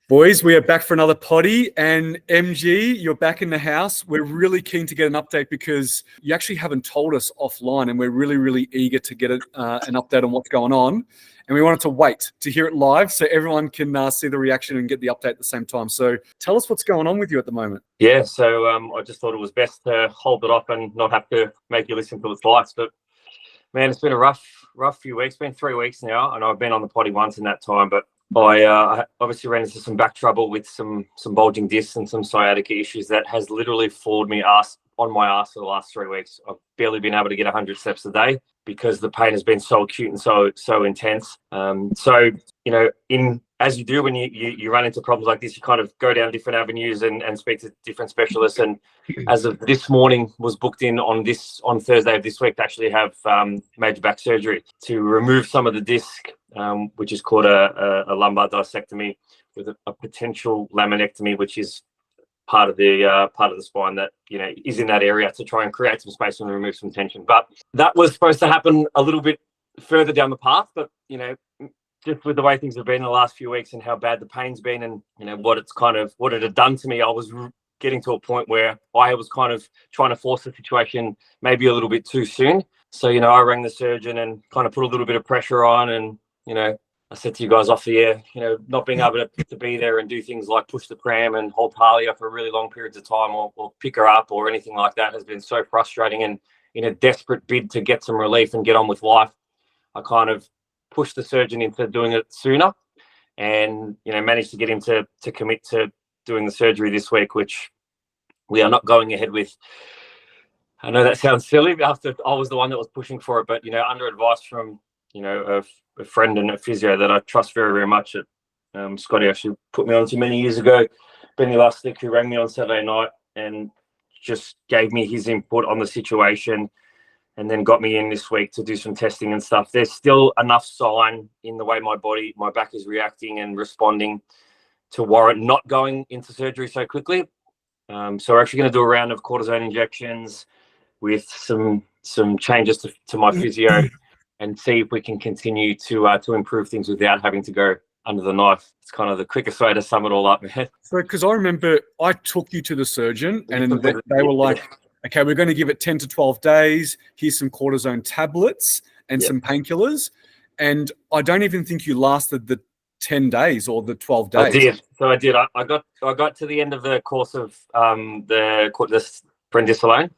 Boys, we are back for another potty, and MG, you're back in the house. We're really keen to get an update because you actually haven't told us offline, and we're really, really eager to get an update on what's going on. And we wanted to wait to hear it live so everyone can see the reaction and get the update at the same time. So tell us what's going on with you at the moment. Yeah, so I just thought it was best to hold it off and not have to make you listen to it twice. But man, it's been a rough few weeks. It's been 3 weeks now, and I've been on the potty once in that time. But I obviously ran into some back trouble with some bulging discs and some sciatica issues that has literally floored me on my ass for the last 3 weeks. I've barely been able to get 100 steps a day because the pain has been so acute and so intense. So as you do when you run into problems like this, you kind of go down different avenues and speak to different specialists. And as of this morning, was booked in on Thursday of this week to actually have major back surgery to remove some of the disc, which is called a lumbar discectomy with a potential laminectomy, which is part of the spine that is in that area, to try and create some space and remove some tension. But that was supposed to happen a little bit further down the path, but just with the way things have been in the last few weeks and how bad the pain's been, and what it had done to me, I was getting to a point where I was kind of trying to force the situation maybe a little bit too soon. So I rang the surgeon and kind of put a little bit of pressure on, and I said to you guys off the air, not being able to be there and do things like push the pram and hold Talia for really long periods of time, or pick her up or anything like that, has been so frustrating. And in a desperate bid to get some relief and get on with life, I kind of pushed the surgeon into doing it sooner, and managed to get him to commit to doing the surgery this week, which we are not going ahead with. I know that sounds silly after I was the one that was pushing for it, but under advice from a friend and a physio that I trust very, very much. Scotty actually put me on to many years ago, Benny Lustig, who rang me on Saturday night and just gave me his input on the situation, and then got me in this week to do some testing and stuff. There's still enough sign in the way my back is reacting and responding to warrant not going into surgery so quickly. So we're actually going to do a round of cortisone injections with some changes to my physio, and see if we can continue to improve things without having to go under the knife. It's kind of the quickest way to sum it all up, man. So, because I remember I took you to the surgeon, and they were like, okay, we're going to give it 10 to 12 days. Here's some cortisone tablets and some painkillers. And I don't even think you lasted the 10 days or the 12 days. I did. So I did. I got to the end of the course of the prednisolone,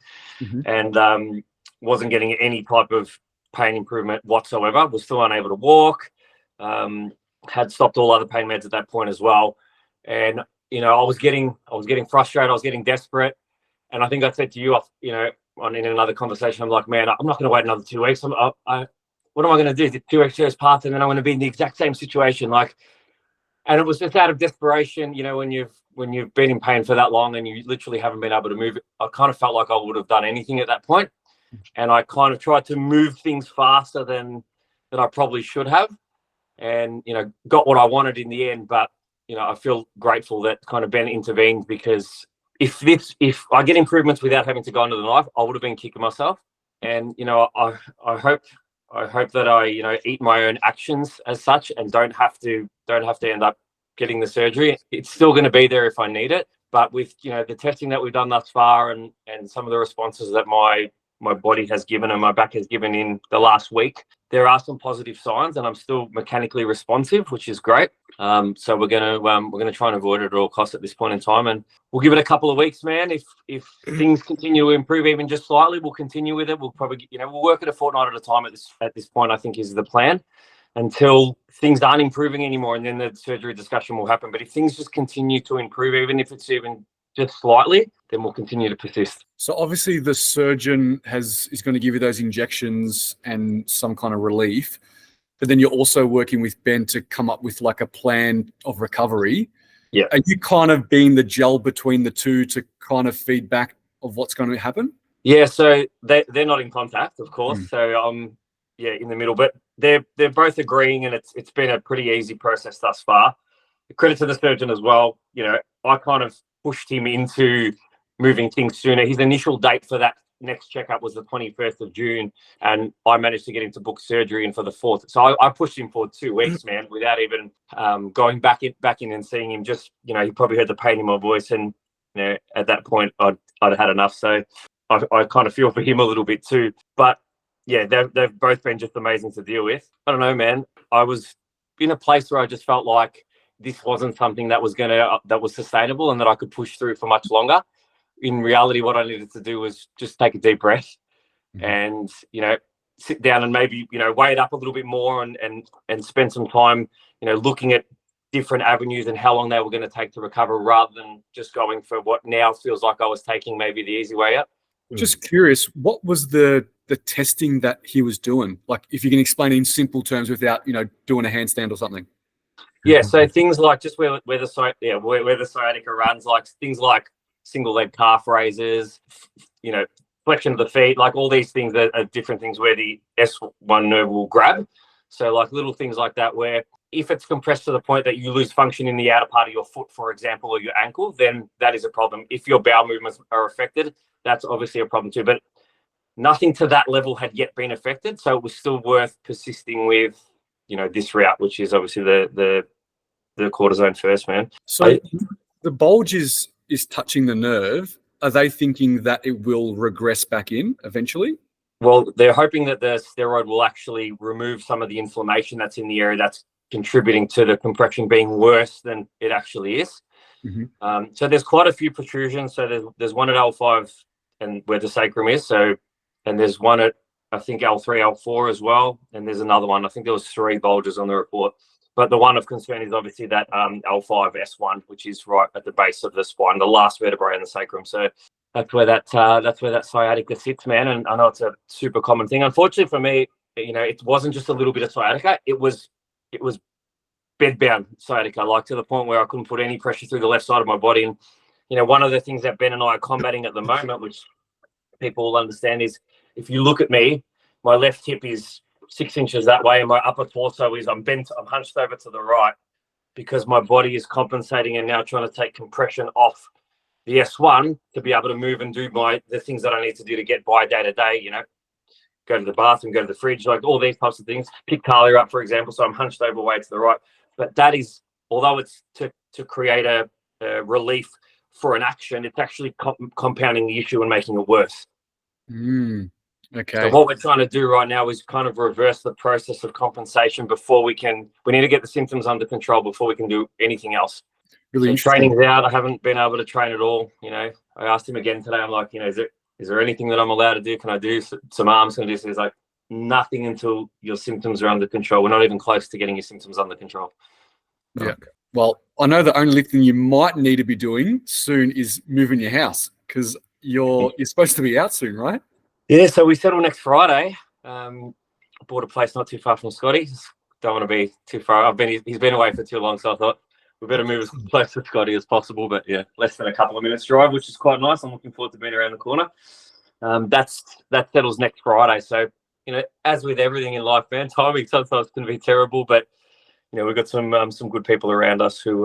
and wasn't getting any type of pain improvement whatsoever. Was still unable to walk. Had stopped all other pain meds at that point as well. And I was getting frustrated. I was getting desperate. And I think I said to you, in another conversation, I'm like, man, I'm not going to wait another 2 weeks. What am I going to do? The 2 weeks years pass, and then I'm going to be in the exact same situation. And it was just out of desperation. When you've been in pain for that long and you literally haven't been able to move it, I kind of felt like I would have done anything at that point. And I kind of tried to move things faster than I probably should have, and got what I wanted in the end. But I feel grateful that kind of Ben intervened, because if I get improvements without having to go under the knife, I would have been kicking myself. And I hope that I eat my own actions as such, and don't have to end up getting the surgery. It's still going to be there if I need it. But with the testing that we've done thus far, and some of the responses that my body has given and my back has given in the last week, there are some positive signs, and I'm still mechanically responsive, which is great. So we're gonna try and avoid it at all costs at this point in time, and we'll give it a couple of weeks, man. If things continue to improve even just slightly, we'll continue with it. We'll probably we'll work it a fortnight at a time at this point, I think, is the plan, until things aren't improving anymore, and then the surgery discussion will happen. But if things just continue to improve, even if it's even just slightly, then we'll continue to persist. So obviously the surgeon is going to give you those injections and some kind of relief, but then you're also working with Ben to come up with like a plan of recovery. Yeah. Are you kind of being the gel between the two to kind of feedback of what's going to happen? Yeah, so they're not in contact, of course. So I'm in the middle, but they're both agreeing, and it's been a pretty easy process thus far. Credit to the surgeon as well. I kind of pushed him into moving things sooner. His initial date for that next checkup was the 21st of June, and I managed to get him to book surgery in for the 4th. So I pushed him for 2 weeks, man, without even going back in and seeing him. Just, you know, he probably heard the pain in my voice, and you know, at that point I'd had enough. So I kind of feel for him a little bit too. But yeah, they've both been just amazing to deal with. I don't know, man. I was in a place where I just felt like this wasn't something that was sustainable and that I could push through for much longer. In reality, what I needed to do was just take a deep breath and, you know, sit down and maybe, you know, weigh it up a little bit more and spend some time, you know, looking at different avenues and how long they were going to take to recover, rather than just going for what now feels like I was taking maybe the easy way out. Just curious, what was the testing that he was doing? Like, if you can explain in simple terms without, you know, doing a handstand or something. Yeah, so things like just where the sciatica runs, like things like single leg calf raises, you know, flexion of the feet, like all these things are different things where the S1 nerve will grab. So like little things like that, where if it's compressed to the point that you lose function in the outer part of your foot, for example, or your ankle, then that is a problem. If your bowel movements are affected, that's obviously a problem too. But nothing to that level had yet been affected, so it was still worth persisting with, you know, this route, which is obviously the cortisone first, man. So the bulge is touching the nerve. Are they thinking that it will regress back in eventually? Well, they're hoping that the steroid will actually remove some of the inflammation that's in the area that's contributing to the compression being worse than it actually is. So there's quite a few protrusions. So there's one at L5 and where the sacrum is. So, and there's one at, I think, L3, L4 as well. And there's another one. I think there was 3 bulges on the report. But the one of concern is obviously that L5 S1, which is right at the base of the spine, the last vertebrae in the sacrum. So that's where that sciatica sits, man. And I know it's a super common thing. Unfortunately for me, you know, it wasn't just a little bit of sciatica. It was bedbound sciatica, like to the point where I couldn't put any pressure through the left side of my body. And you know, one of the things that Ben and I are combating at the moment, which people will understand, is if you look at me, my left hip is 6 inches that way, and my upper torso is I'm hunched over to the right, because my body is compensating and now trying to take compression off the S1 to be able to move and do the things that I need to do to get by day to day, you know, go to the bathroom, go to the fridge, like all these types of things. Pick Talia up, for example, so I'm hunched over way to the right. But that is, although it's to create a relief for an action, it's actually compounding the issue and making it worse. Okay. So what we're trying to do right now is kind of reverse the process of compensation before we need to get the symptoms under control before we can do anything else. Really so training's out. I haven't been able to train at all. You know, I asked him again today. I'm like, you know, is there anything that I'm allowed to do? Can I do some arms? Can I do this? He's like, nothing until your symptoms are under control. We're not even close to getting your symptoms under control. Yeah. Well, I know the only thing you might need to be doing soon is moving your house, because you're supposed to be out soon, right? Yeah, so we settle next Friday. Bought a place not too far from Scotty. Don't want to be too far. He's been away for too long, so I thought we better move as close to Scotty as possible. But yeah, less than a couple of minutes drive, which is quite nice. I'm looking forward to being around the corner. That settles next Friday. So, you know, as with everything in life, man, timing sometimes can be terrible. But you know, we've got some good people around us who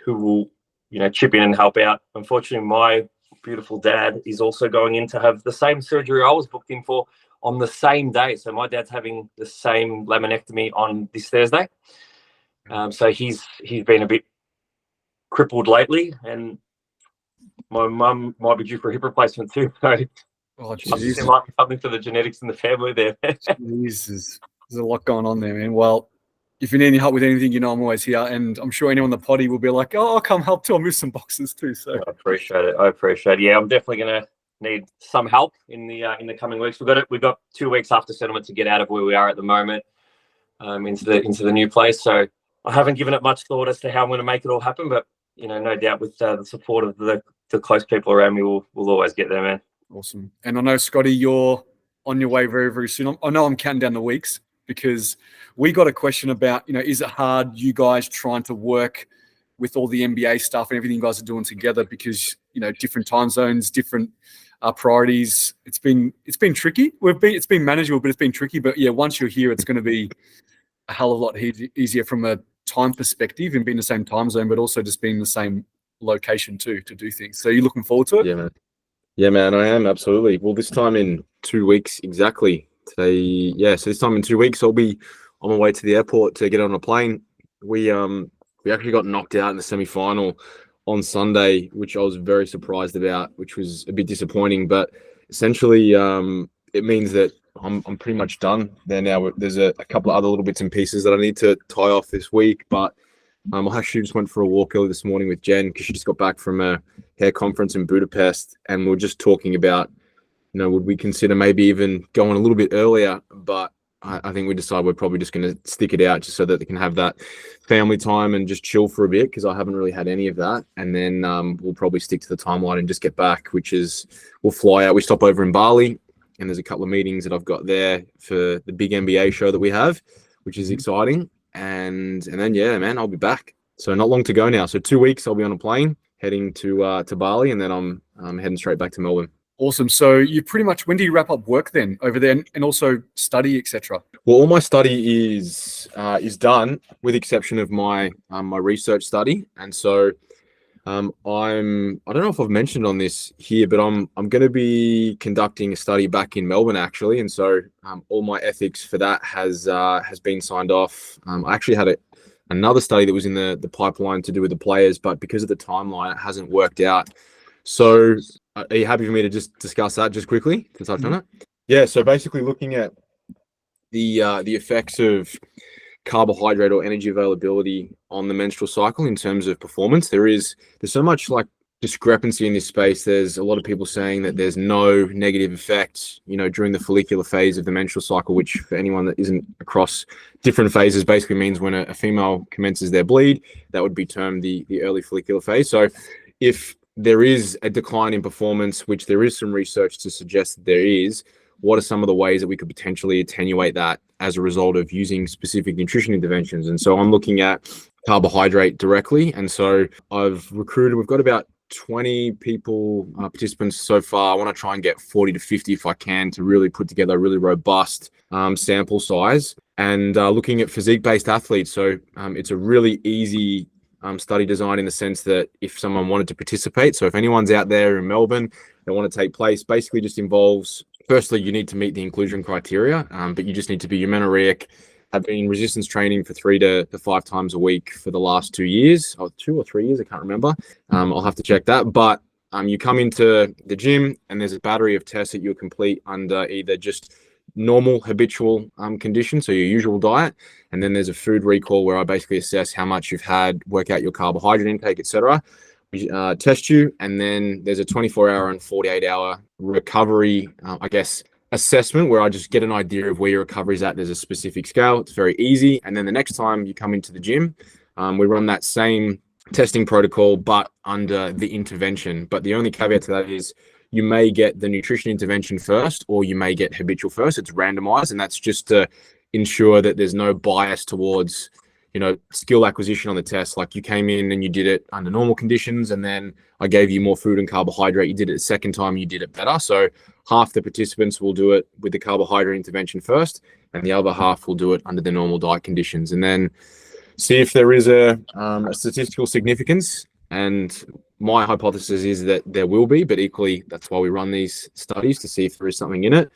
will, you know, chip in and help out. Unfortunately, my beautiful dad is also going in to have the same surgery I was booked in for on the same day. So my dad's having the same laminectomy on this Thursday. So he's been a bit crippled lately, and my mum might be due for a hip replacement too. So there might be something to the genetics in the family there. Jesus, there's a lot going on there, man. Well, if you need any help with anything, you know I'm always here, and I'm sure anyone in the potty will be like, "Oh, I'll come help too. I'll move some boxes too." So I appreciate it. Yeah, I'm definitely gonna need some help in the coming weeks. We've got 2 weeks after settlement to get out of where we are at the moment, into the new place. So I haven't given it much thought as to how I'm going to make it all happen, but you know, no doubt with the support of the close people around me, we'll always get there, man. Awesome. And I know, Scotty, you're on your way very, very soon. I know I'm counting down the weeks, because we got a question about, you know, is it hard you guys trying to work with all the NBA stuff and everything you guys are doing together, because, you know, different time zones, different priorities. It's been tricky. It's been manageable, but it's been tricky. But yeah, once you're here, it's going to be a hell of a lot easier from a time perspective, and being the same time zone, but also just being the same location too, to do things. So you're looking forward to it? Yeah, man. Yeah, man, I am absolutely. Well, this time in 2 weeks exactly. Today, yeah. So this time in 2 weeks, I'll be on my way to the airport to get on a plane. We actually got knocked out in the semi-final on Sunday, which I was very surprised about, which was a bit disappointing. But essentially, it means that I'm pretty much done there now. There's a couple of other little bits and pieces that I need to tie off this week, but I actually just went for a walk early this morning with Jen because she just got back from a hair conference in Budapest, and we were just talking about, would we consider maybe even going a little bit earlier? But I think we decided we're probably just going to stick it out just so that they can have that family time and just chill for a bit, because I haven't really had any of that. And then we'll probably stick to the timeline and just get back, which is we'll fly out. We stop over in Bali, and there's a couple of meetings that I've got there for the big NBA show that we have, which is exciting. And then, yeah, man, I'll be back. So not long to go now. So 2 weeks, I'll be on a plane heading to Bali, and then I'm heading straight back to Melbourne. Awesome. So you pretty much, when do you wrap up work then over there, and also study, etc.? Well, all my study is done, with the exception of my my research study. And so I don't know if I've mentioned on this here, but I'm going to be conducting a study back in Melbourne actually, and so all my ethics for that has been signed off. I actually had another study that was in the pipeline to do with the players, but because of the timeline, it hasn't worked out. So, are you happy for me to just discuss that just quickly to touch on it? Yeah. So basically, looking at the effects of carbohydrate or energy availability on the menstrual cycle in terms of performance. There's so much like discrepancy in this space. There's a lot of people saying that there's no negative effect, during the follicular phase of the menstrual cycle, which for anyone that isn't across different phases basically means when a female commences their bleed, that would be termed the early follicular phase. So if there is a decline in performance, which there is some research to suggest that there is, what are some of the ways that we could potentially attenuate that as a result of using specific nutrition interventions? And so I'm looking at carbohydrate directly. And so we've got about 20 participants so far. I want to try and get 40 to 50 if I can, to really put together a really robust sample size, and looking at physique-based athletes. So it's a really easy study design in the sense that if someone wanted to participate, so if anyone's out there in Melbourne that want to take place, basically just involves, firstly, you need to meet the inclusion criteria, but you just need to be amenorrheic, have been in resistance training for 3 to 5 times a week for the last 2 years, or 2 or 3 years, I can't remember. I'll have to check that. But you come into the gym and there's a battery of tests that you'll complete under either just normal habitual conditions, so your usual diet, and then there's a food recall where I basically assess how much you've had, work out your carbohydrate intake, etc. We test you, and then there's a 24-hour and 48-hour recovery, assessment, where I just get an idea of where your recovery is at. There's a specific scale. It's very easy. And then the next time you come into the gym, we run that same testing protocol, but under the intervention. But the only caveat to that is you may get the nutrition intervention first, or you may get habitual first. It's randomized, and that's just to ensure that there's no bias towards skill acquisition on the test. Like, you came in and you did it under normal conditions, and then I gave you more food and carbohydrate. You did it the second time, you did it better. So half the participants will do it with the carbohydrate intervention first, and the other half will do it under the normal diet conditions, and then see if there is a statistical significance. And my hypothesis is that there will be, but equally, that's why we run these studies, to see if there is something in it.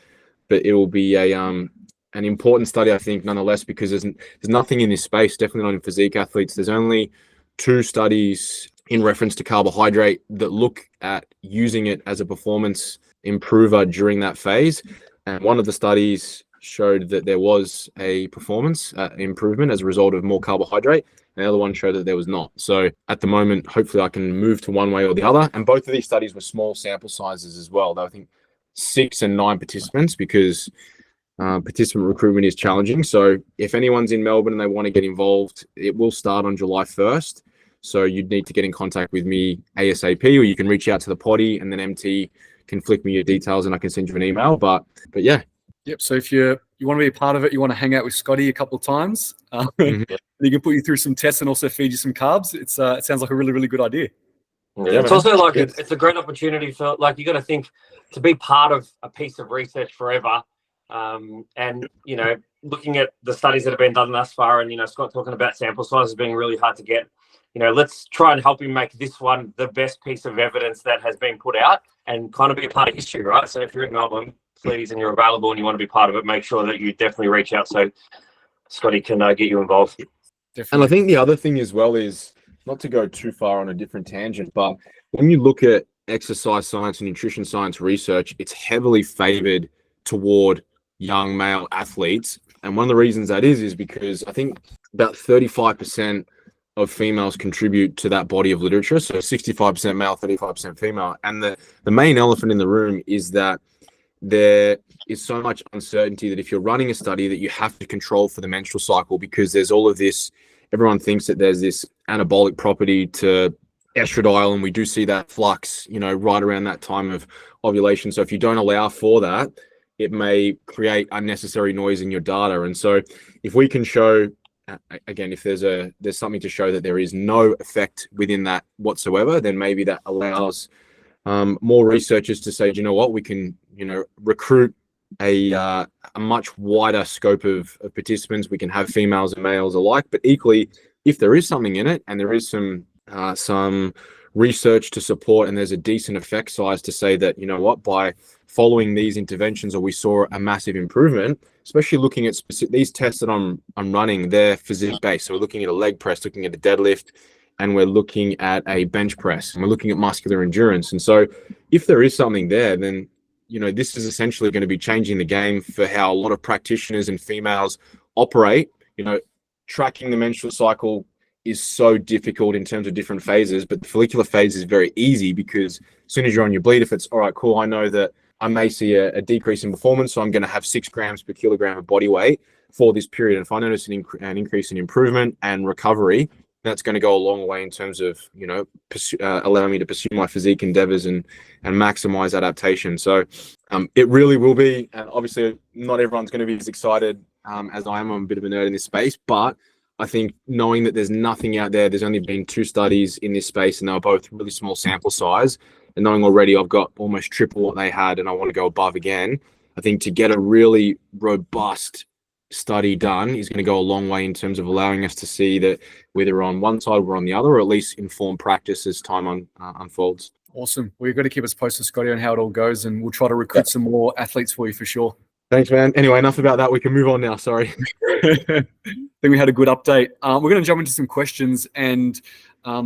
But it will be an important study, I think, nonetheless, because there's nothing in this space, definitely not in physique athletes. There's only 2 studies in reference to carbohydrate that look at using it as a performance improver during that phase. And one of the studies showed that there was a performance improvement as a result of more carbohydrate. And the other one showed that there was not. So at the moment, hopefully I can move to one way or the other. And both of these studies were small sample sizes as well. Though I think 6 and 9 participants, because participant recruitment is challenging. So if anyone's in Melbourne and they want to get involved, it will start on July 1st. So you'd need to get in contact with me ASAP, or you can reach out to the potty, and then MT can flick me your details and I can send you an email. But yeah. Yep. So if you want to be a part of it, you want to hang out with Scotty a couple of times, he can put you through some tests and also feed you some carbs. It sounds like a really, really good idea. Yeah, it's also like it's a great opportunity for, like, you got to think, to be part of a piece of research forever. And looking at the studies that have been done thus far, and Scott talking about sample sizes being really hard to get, let's try and help him make this one the best piece of evidence that has been put out. and kind of be a part of history, right? So if you're in Melbourne, please, and you're available and you want to be part of it, make sure that you definitely reach out so Scotty can get you involved. Definitely. And I think the other thing as well is, not to go too far on a different tangent, but when you look at exercise science and nutrition science research, it's heavily favored toward young male athletes. And one of the reasons that is because I think about 35% of females contribute to that body of literature. So 65% male, 35% female. And the main elephant in the room is that there is so much uncertainty that if you're running a study that you have to control for the menstrual cycle, because there's all of this, everyone thinks that there's this anabolic property to estradiol, and we do see that flux, right around that time of ovulation. So if you don't allow for that, it may create unnecessary noise in your data. And so if we can show, again, if there's something to show that there is no effect within that whatsoever, then maybe that allows more researchers to say, you know what, we can, recruit a much wider scope of participants. We can have females and males alike, but equally, if there is something in it and there is some research to support and there's a decent effect size to say that, by following these interventions, or we saw a massive improvement, especially looking at these tests that I'm running, they're physique based. So we're looking at a leg press, looking at a deadlift, and we're looking at a bench press, and we're looking at muscular endurance. And so if there is something there, then this is essentially going to be changing the game for how a lot of practitioners and females operate. Tracking the menstrual cycle is so difficult in terms of different phases, but the follicular phase is very easy, because as soon as you're on your bleed, if it's all right, cool, I know that I may see a decrease in performance, so I'm going to have 6 grams per kilogram of body weight for this period. And if I notice an increase in improvement and recovery, that's going to go a long way in terms of, allowing me to pursue my physique endeavors and maximize adaptation. So it really will be, and obviously not everyone's going to be as excited as I am. I'm a bit of a nerd in this space, but I think knowing that there's nothing out there, there's only been 2 studies in this space, and they were both really small sample size, and knowing already I've got almost triple what they had and I want to go above again, I think to get a really robust study done is going to go a long way in terms of allowing us to see that whether on one side we're on the other, or at least inform practice as time unfolds. Awesome. Well, you've got to keep us posted, Scotty, on how it all goes, and we'll try to recruit some more athletes for you for sure. Thanks, man. Anyway, enough about that. We can move on now. Sorry. I think we had a good update. We're going to jump into some questions, and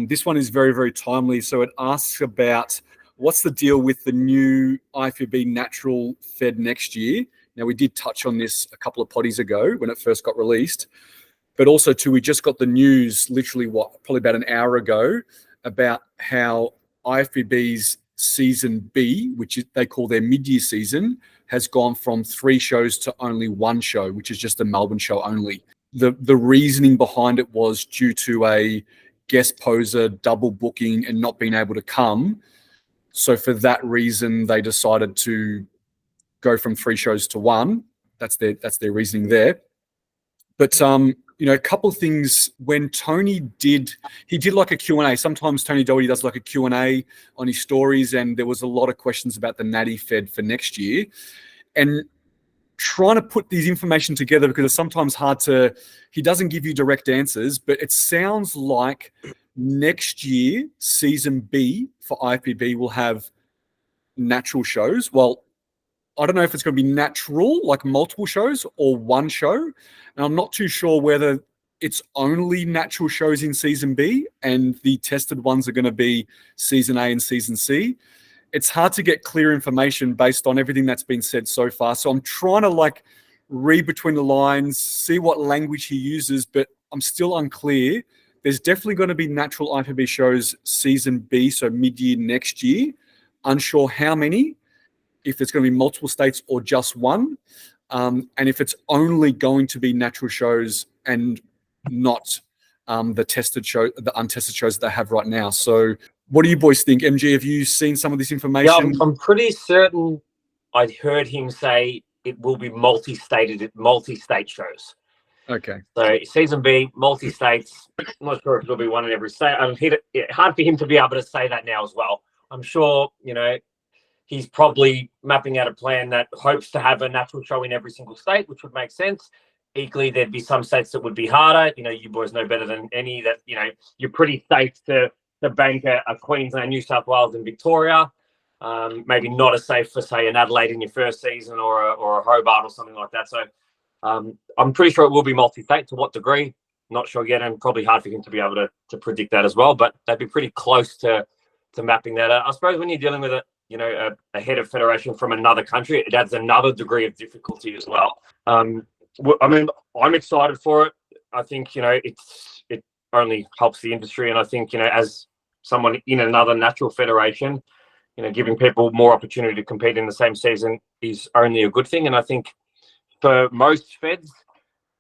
this one is very, very timely. So it asks about what's the deal with the new IFBB Natural Fed next year. Now, we did touch on this a couple of potties ago when it first got released, but also too, we just got the news literally probably about an hour ago about how IFBB's Season B, which they call their mid-year season, has gone from 3 shows to only 1 show, which is just a Melbourne show only. The reasoning behind it was due to a guest poser double booking and not being able to come. So for that reason, they decided to go from 3 shows to 1. That's their reasoning there. But a couple of things. When Tony did like a Q&A. Sometimes Tony Doherty does like a Q&A on his stories, and there was a lot of questions about the Natty Fed for next year. And trying to put these information together, because it's sometimes hard to, he doesn't give you direct answers, but it sounds like next year, Season B for IFBB will have natural shows. Well, I don't know if it's going to be natural, like multiple shows, or 1 show. And I'm not too sure whether it's only natural shows in Season B and the tested ones are going to be Season A and Season C. It's hard to get clear information based on everything that's been said so far. So I'm trying to read between the lines, see what language he uses, but I'm still unclear. There's definitely going to be natural IFBB shows Season B, so mid-year next year. Unsure how many, if there's going to be multiple states or just 1, and if it's only going to be natural shows and not the untested shows that they have right now. So what do you boys think? MG, have you seen some of this information? Yeah, I'm pretty certain I'd heard him say it will be multi-state shows. Okay. So Season B, multi-states. I'm not sure if it'll be 1 in every state. Hard for him to be able to say that now as well. I'm sure, he's probably mapping out a plan that hopes to have a natural show in every single state, which would make sense. Equally, there'd be some states that would be harder. You boys know better than any that, you're pretty safe to bank a Queensland, New South Wales and Victoria. maybe not as safe for, say, an Adelaide in your first season or a Hobart or something like that. So I'm pretty sure it will be multi-state. To what degree? Not sure yet, and probably hard for him to be able to predict that as well. But they'd be pretty close to mapping that out. I suppose when you're dealing with a head of federation from another country, it adds another degree of difficulty as well. I mean, I'm excited for it. I think it only helps the industry, and I think as someone in another natural federation, giving people more opportunity to compete in the same season is only a good thing. And I think for most feds,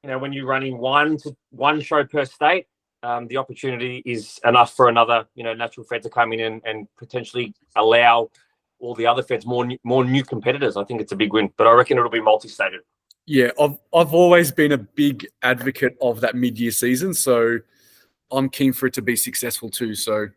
when you're running one show per state, the opportunity is enough for another, natural fed to come in and potentially allow all the other feds more new competitors. I think it's a big win, but I reckon it'll be multi-stated. Yeah, I've always been a big advocate of that mid-year season, so I'm keen for it to be successful too. So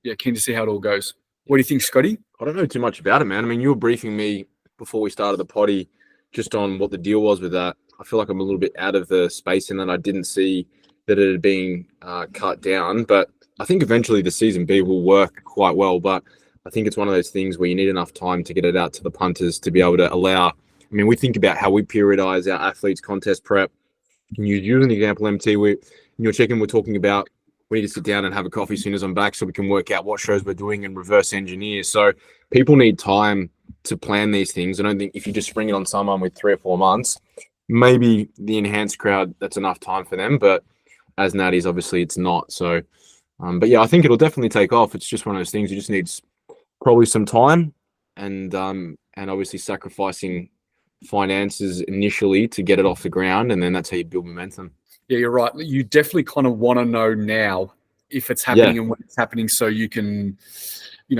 yeah, keen to see how it all goes. What do you think, Scotty? I don't know too much about it, man. I mean, you were briefing me before we started the potty just on what the deal was with that. I feel like I'm a little bit out of the space in that I didn't see that it had been cut down. But I think eventually the season B will work quite well. But I think it's one of those things where you need enough time to get it out to the punters to be able to allow. I mean, we think about how we periodize our athletes' contest prep. Can you use an example, MT? In your check-in, we're talking about we need to sit down and have a coffee as soon as I'm back so we can work out what shows we're doing and reverse engineer. So people need time to plan these things. I don't think if you just spring it on someone with 3 or 4 months, maybe the enhanced crowd, that's enough time for them. But as natties, obviously it's not. So, but yeah, I think it'll definitely take off. It's just one of those things. You just need probably some time and obviously sacrificing finances initially to get it off the ground. And then that's how you build momentum. Yeah, you're right. You definitely kind of want to know now if it's happening and when it's happening so you can,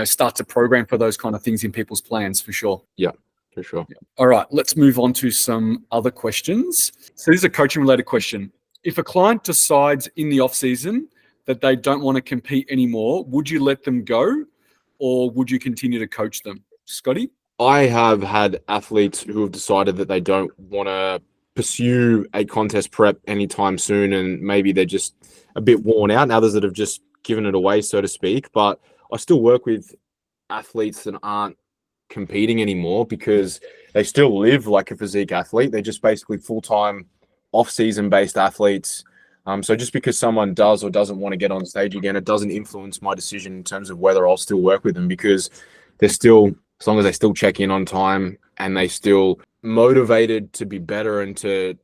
start to program for those kind of things in people's plans for sure. Yeah, for sure. Yeah. All right, let's move on to some other questions. So this is a coaching related question. If a client decides in the off season that they don't want to compete anymore, would you let them go or would you continue to coach them? Scotty? I have had athletes who have decided that they don't want to pursue a contest prep anytime soon, and maybe they're just a bit worn out, and others that have just given it away, so to speak. But I still work with athletes that aren't competing anymore because they still live like a physique athlete. They're just basically full-time off-season based athletes. So just because someone does or doesn't want to get on stage again, it doesn't influence my decision in terms of whether I'll still work with them, because they're still, as long as they still check in on time and they still motivated to be better and to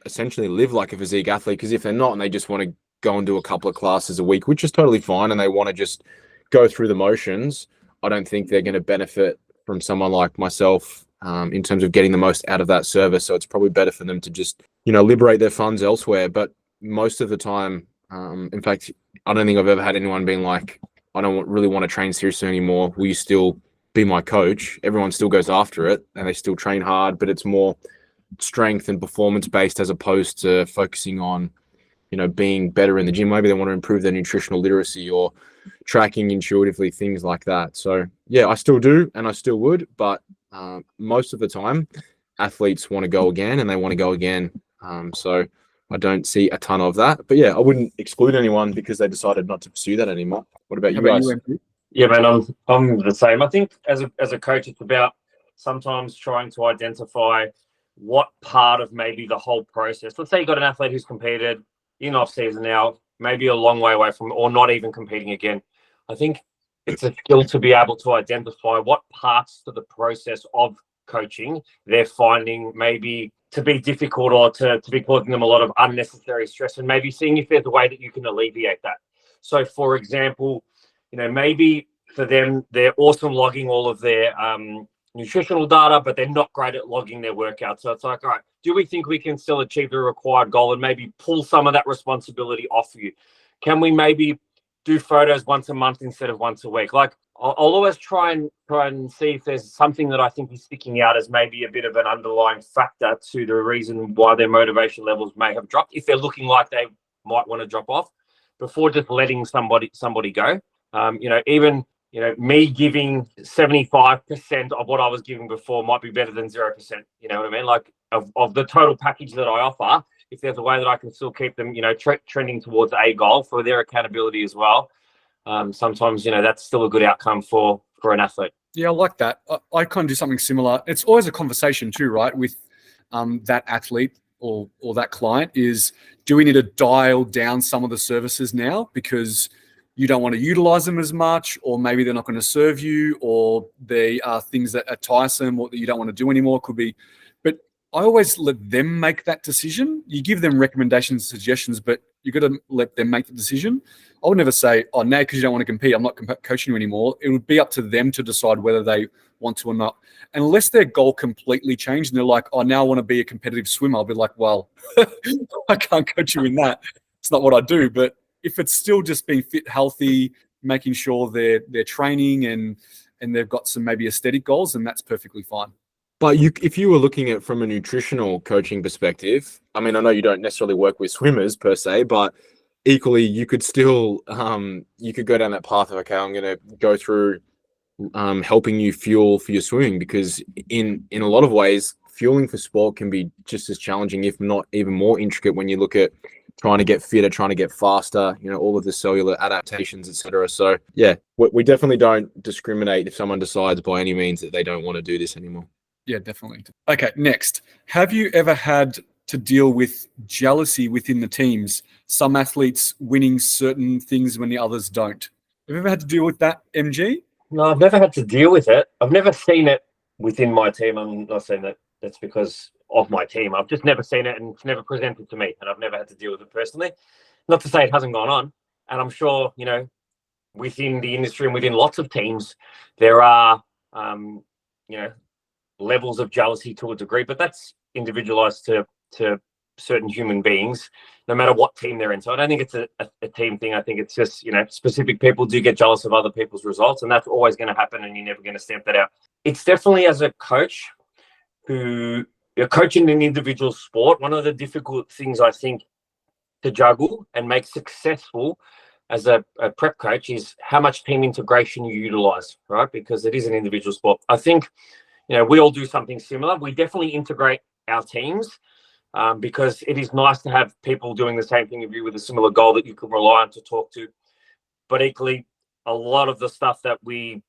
essentially live like a physique athlete. Because if they're not and they just want to go and do a couple of classes a week, which is totally fine, and they want to just go through the motions, I don't think they're going to benefit from someone like myself in terms of getting the most out of that service. So it's probably better for them to just, liberate their funds elsewhere. But most of the time, in fact, I don't think I've ever had anyone being like, I don't really want to train seriously anymore. Will you still be my coach? Everyone still goes after it and they still train hard, but it's more strength and performance based as opposed to focusing on, being better in the gym. Maybe they want to improve their nutritional literacy or tracking intuitively, things like that. So yeah, I still do and I still would, but most of the time athletes want to go again and they want to go again. So I don't see a ton of that, but yeah, I wouldn't exclude anyone because they decided not to pursue that anymore. What about you guys? Yeah, man, I'm the same. I think as a coach, it's about sometimes trying to identify what part of maybe the whole process. Let's say you got an athlete who's competed in off season now, maybe a long way away from, or not even competing again. I think it's a skill to be able to identify what parts of the process of coaching they're finding maybe to be difficult or to be causing them a lot of unnecessary stress, and maybe seeing if there's a way that you can alleviate that. So, for example, maybe for them, they're awesome logging all of their nutritional data, but they're not great at logging their workouts. So it's like, all right, do we think we can still achieve the required goal and maybe pull some of that responsibility off you? Can we maybe do photos once a month instead of once a week? Like, I'll always try and see if there's something that I think is sticking out as maybe a bit of an underlying factor to the reason why their motivation levels may have dropped, if they're looking like they might want to drop off, before just letting somebody go. Even me giving 75% of what I was giving before might be better than 0%. You know what I mean? Like of the total package that I offer, if there's a way that I can still keep them, trending towards a goal for their accountability as well. Sometimes, that's still a good outcome for an athlete. Yeah, I like that. I kind of do something similar. It's always a conversation too, right? With that athlete or that client is, do we need to dial down some of the services now because you don't want to utilize them as much, or maybe they're not going to serve you, or they are things that are tiresome or that you don't want to do anymore. Could be, but I always let them make that decision. You give them recommendations, suggestions, but you got to let them make the decision. I would never say, oh, now because you don't want to compete, I'm not coaching you anymore. It would be up to them to decide whether they want to or not. Unless their goal completely changed and they're like, oh, now I want to be a competitive swimmer, I'll be like, well, I can't coach you in that. It's not what I do. But if it's still just being fit, healthy, making sure they're training and they've got some maybe aesthetic goals, then that's perfectly fine. But if you were looking at it from a nutritional coaching perspective, I mean, I know you don't necessarily work with swimmers per se, but equally you could still you could go down that path of, okay, I'm going to go through helping you fuel for your swimming, because in a lot of ways, fueling for sport can be just as challenging, if not even more intricate, when you look at trying to get fitter, trying to get faster, all of the cellular adaptations, etc. So yeah, we definitely don't discriminate if someone decides by any means that they don't want to do this anymore. Yeah, definitely. Okay, next. Have you ever had to deal with jealousy within the teams? Some athletes winning certain things when the others don't. Have you ever had to deal with that, MG? No, I've never had to deal with it. I've never seen it within my team. I'm not saying that that's because of my team. I've just never seen it, and it's never presented to me, and I've never had to deal with it personally. Not to say it hasn't gone on. And I'm sure, within the industry and within lots of teams, there are, levels of jealousy to a degree, but that's individualized to certain human beings, no matter what team they're in. So I don't think it's a team thing. I think it's just, specific people do get jealous of other people's results, and that's always going to happen, and you're never going to stamp that out. It's definitely, as a coach who you're coaching an individual sport, one of the difficult things I think to juggle and make successful as a prep coach is how much team integration you utilize, right? Because it is an individual sport. I think, we all do something similar. We definitely integrate our teams because it is nice to have people doing the same thing as you with a similar goal that you can rely on to talk to. But equally, a lot of the stuff that we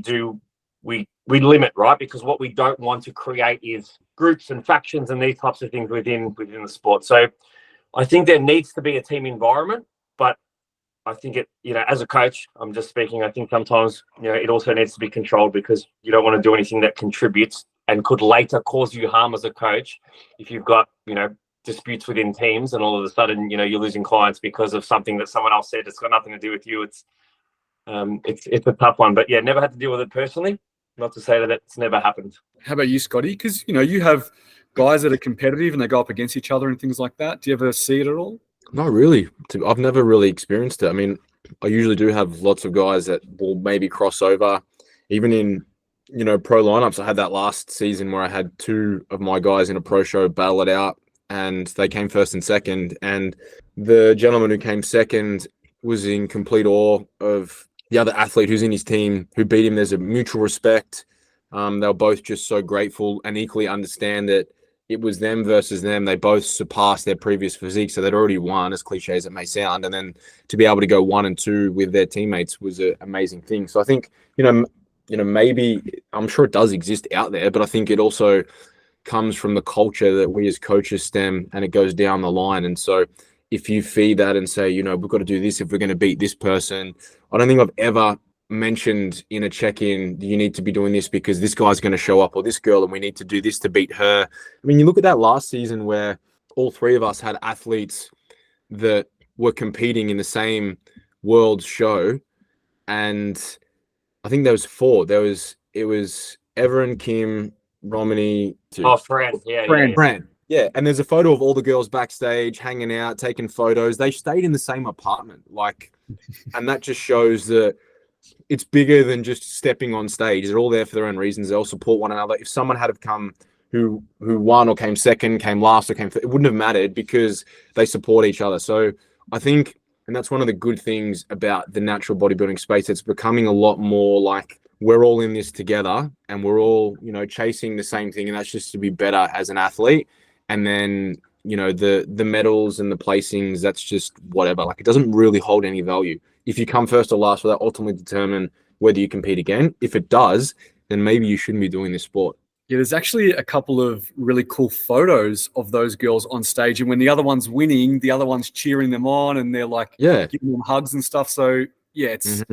do, we limit, right? Because what we don't want to create is groups and factions and these types of things within the sport. So I think there needs to be a team environment, but I think it, as a coach, I'm just speaking, I think sometimes, it also needs to be controlled, because you don't want to do anything that contributes and could later cause you harm as a coach. If you've got, disputes within teams and all of a sudden, you're losing clients because of something that someone else said, it's got nothing to do with you. It's a tough one, but yeah, never had to deal with it personally. Not to say that it's never happened. How about you, Scotty? Because, you have guys that are competitive and they go up against each other and things like that. Do you ever see it at all? Not really. I've never really experienced it. I mean, I usually do have lots of guys that will maybe cross over. Even in, pro lineups, I had that last season where I had two of my guys in a pro show battle it out, and they came first and second. And the gentleman who came second was in complete awe of the other athlete who's in his team who beat him. There's a mutual respect. They were both just so grateful and equally understand that it was them versus them. They both surpassed their previous physique, so they'd already won, as cliche as it may sound. And then to be able to go 1 and 2 with their teammates was an amazing thing. So I think, maybe, I'm sure it does exist out there, but I think it also comes from the culture that we as coaches stem, and it goes down the line. And so if you feed that and say, we've got to do this if we're going to beat this person, I don't think I've ever mentioned in a check-in, you need to be doing this because this guy's going to show up, or this girl, and we need to do this to beat her. I mean, you look at that last season where all three of us had athletes that were competing in the same world show, and I think there was 4. It was Everin, Kim, Romany. Fran. Fran. Yeah, and there's a photo of all the girls backstage hanging out, taking photos. They stayed in the same apartment, and that just shows that it's bigger than just stepping on stage. They're all there for their own reasons. They all support one another. If someone had have come who won or came second, came last or came third, it wouldn't have mattered because they support each other. So I think, and that's one of the good things about the natural bodybuilding space, it's becoming a lot more like we're all in this together and we're all, chasing the same thing. And that's just to be better as an athlete. And then, the medals and the placings, that's just whatever. It doesn't really hold any value. If you come first or last, will that ultimately determine whether you compete again. If it does, then maybe you shouldn't be doing this sport. Yeah, there's actually a couple of really cool photos of those girls on stage. And when the other one's winning, the other one's cheering them on and they're like giving them hugs and stuff. So yeah, it's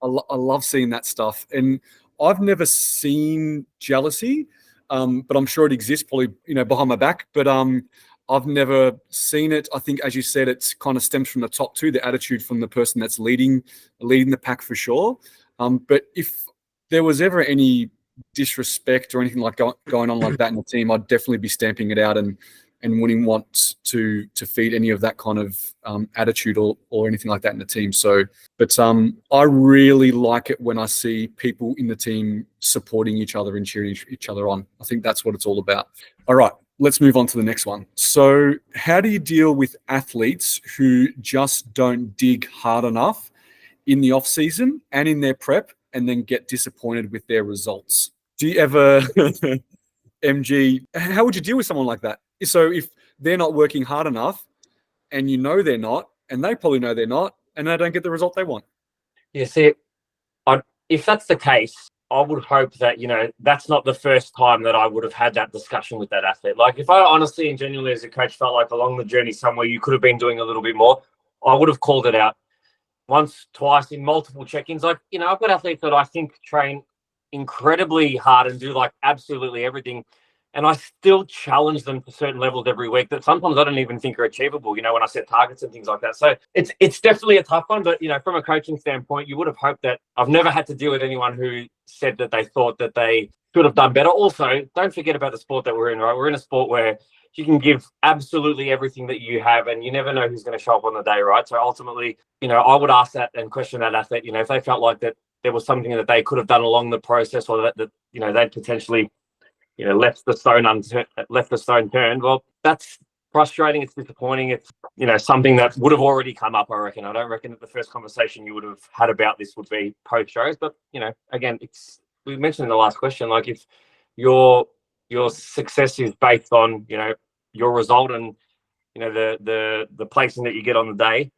I love seeing that stuff. And I've never seen jealousy, but I'm sure it exists probably, behind my back. But I've never seen it. I think, as you said, it's kind of stems from the top too, the attitude from the person that's leading the pack for sure. But if there was ever any disrespect or anything like going on like that in the team, I'd definitely be stamping it out and wouldn't want to feed any of that kind of attitude or anything like that in the team. So, but I really like it when I see people in the team supporting each other and cheering each other on. I think that's what it's all about. All right, let's move on to the next one. So how do you deal with athletes who just don't dig hard enough in the off season and in their prep, and then get disappointed with their results? Do you ever, MG, how would you deal with someone like that? So if they're not working hard enough and they're not, and they probably know they're not, and they don't get the result they want? Yeah, see, if that's the case, I would hope that, that's not the first time that I would have had that discussion with that athlete. Like, if I honestly and genuinely as a coach felt like along the journey somewhere you could have been doing a little bit more, I would have called it out. Once, twice, in multiple check-ins. Like, I've got athletes that I think train incredibly hard and do like absolutely everything, and I still challenge them to certain levels every week that sometimes I don't even think are achievable, when I set targets and things like that. So it's definitely a tough one, but from a coaching standpoint, you would have hoped that I've never had to deal with anyone who said that they thought that they should have done better. Also, don't forget about the sport that we're in, right? We're in a sport where you can give absolutely everything that you have, and you never know who's going to show up on the day, right? So ultimately, I would ask that and question that athlete, if they felt like that there was something that they could have done along the process, or that they'd potentially, left the stone turned. Well, that's frustrating. It's disappointing. It's, something that would have already come up, I reckon. I don't reckon that the first conversation you would have had about this would be post shows, but, again, we mentioned in the last question, like, if your success is based on, your result and, the placing that you get on the day,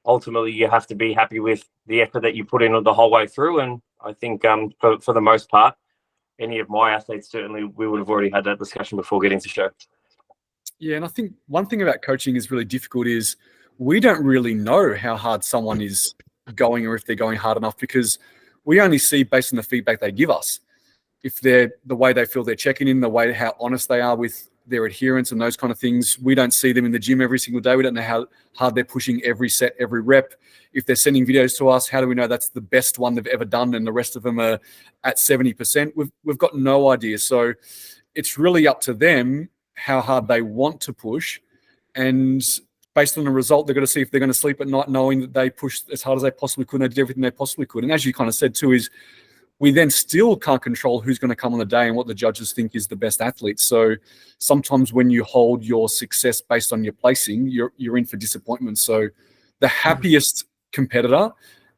ultimately you have to be happy with the effort that you put in the whole way through. And I think for the most part, any of my athletes, certainly we would have already had that discussion before getting to show. Yeah, and I think one thing about coaching is really difficult is we don't really know how hard someone is going or if they're going hard enough, because we only see based on the feedback they give us. If they're the way they feel they're checking in, the way how honest they are with their adherence and those kind of things. We don't see them in the gym every single day. We don't know how hard they're pushing every set, every rep. If they're sending videos to us, how do we know that's the best one they've ever done and the rest of them are at 70%? We've got no idea. So it's really up to them how hard they want to push. And based on the result, they're going to see if they're going to sleep at night knowing that they pushed as hard as they possibly could and they did everything they possibly could. And as you kind of said too, is we then still can't control who's going to come on the day and what the judges think is the best athlete. So sometimes when you hold your success based on your placing, you're in for disappointment. So the happiest competitor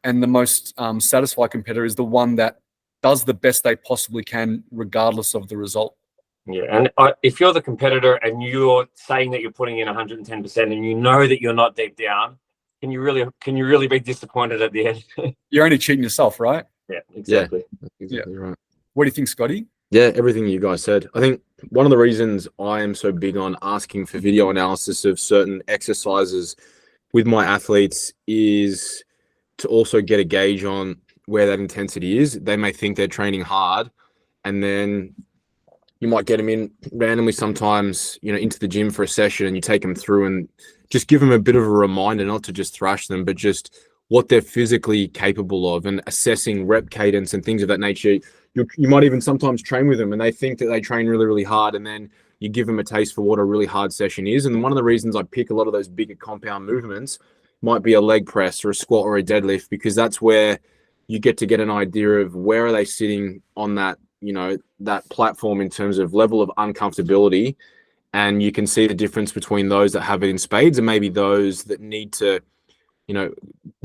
and the most satisfied competitor is the one that does the best they possibly can, regardless of the result. Yeah, and if you're the competitor and you're saying that you're putting in 110% and you know that you're not deep down, can you really be disappointed at the end? You're only cheating yourself, right? Yeah, exactly. Yeah, that's exactly right. What do you think, Scotty? Yeah, everything you guys said. I think one of the reasons I am so big on asking for video analysis of certain exercises with my athletes is to also get a gauge on where that intensity is. They may think they're training hard, and then you might get them in randomly sometimes, into the gym for a session, and you take them through and just give them a bit of a reminder, not to just thrash them, but just what they're physically capable of, and assessing rep cadence and things of that nature. You might even sometimes train with them and they think that they train really, really hard, and then you give them a taste for what a really hard session is. And one of the reasons I pick a lot of those bigger compound movements might be a leg press or a squat or a deadlift, because that's where you get an idea of where are they sitting on that, that platform in terms of level of uncomfortability. And you can see the difference between those that have it in spades and maybe those that need to,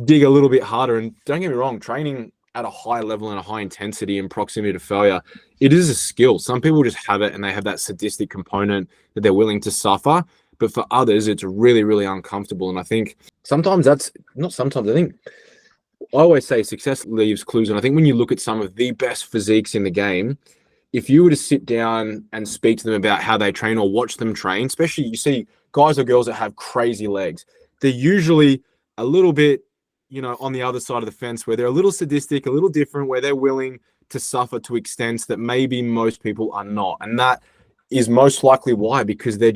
dig a little bit harder. And don't get me wrong, training at a high level and a high intensity and proximity to failure, it is a skill. Some people just have it and they have that sadistic component that they're willing to suffer. But for others, it's really, really uncomfortable. And I think I think I always say success leaves clues. And I think when you look at some of the best physiques in the game, if you were to sit down and speak to them about how they train or watch them train, especially you see guys or girls that have crazy legs, they're usually a little bit, on the other side of the fence where they're a little sadistic, a little different, where they're willing to suffer to extents that maybe most people are not. And that is most likely why, because they're